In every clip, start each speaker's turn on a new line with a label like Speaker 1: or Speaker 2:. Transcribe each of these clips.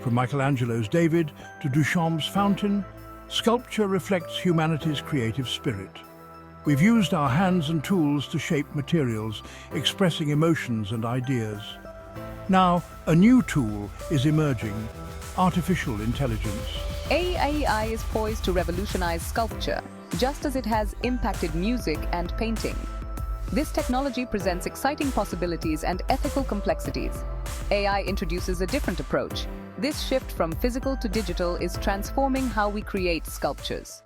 Speaker 1: From Michelangelo's David to Duchamp's Fountain, sculpture reflects humanity's creative spirit. We've used our hands and tools to shape materials, expressing emotions and ideas. Now, a new tool is emerging: artificial intelligence.
Speaker 2: AI is poised to revolutionize sculpture, just as it has impacted music and painting. This technology presents exciting possibilities and ethical complexities. AI introduces a different approach. This shift from physical to digital is transforming how we create sculptures.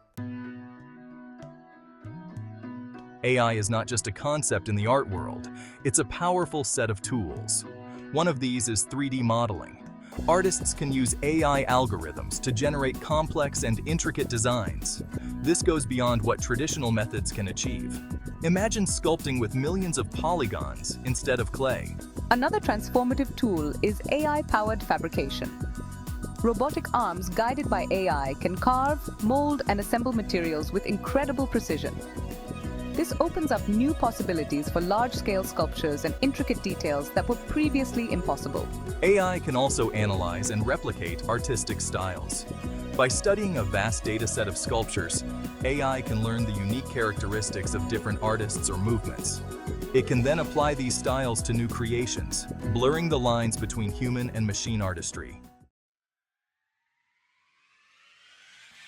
Speaker 3: AI is not just a concept in the art world, it's a powerful set of tools. One of these is 3D modeling. Artists can use AI algorithms to generate complex and intricate designs. This goes beyond what traditional methods can achieve. Imagine sculpting with millions of polygons instead of clay.
Speaker 2: Another transformative tool is AI-powered fabrication. Robotic arms guided by AI can carve, mold, and assemble materials with incredible precision. This opens up new possibilities for large-scale sculptures and intricate details that were previously impossible.
Speaker 3: AI can also analyze and replicate artistic styles. By studying a vast data set of sculptures, AI can learn the unique characteristics of different artists or movements. It can then apply these styles to new creations, blurring the lines between human and machine artistry.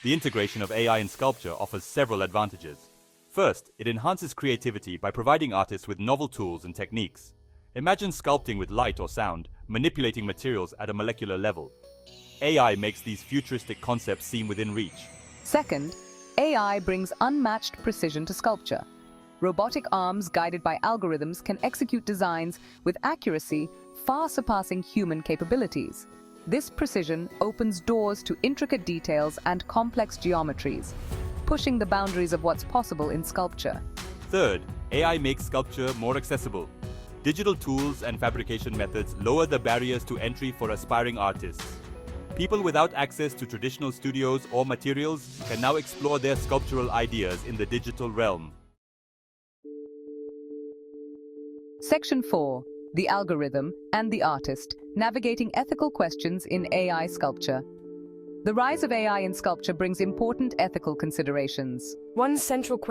Speaker 4: The integration of AI in sculpture offers several advantages. First, it enhances creativity by providing artists with novel tools and techniques. Imagine sculpting with light or sound, manipulating materials at a molecular level. AI makes these futuristic concepts seem within reach.
Speaker 2: Second, AI brings unmatched precision to sculpture. Robotic arms guided by algorithms can execute designs with accuracy far surpassing human capabilities. This precision opens doors to intricate details and complex geometries, pushing the boundaries of what's possible in sculpture.
Speaker 4: Third, AI makes sculpture more accessible. Digital tools and fabrication methods lower the barriers to entry for aspiring artists. People without access to traditional studios or materials can now explore their sculptural ideas in the digital realm.
Speaker 2: Section 4. The algorithm and the artist, navigating ethical questions in AI sculpture. The rise of AI in sculpture brings important ethical considerations.
Speaker 5: One central question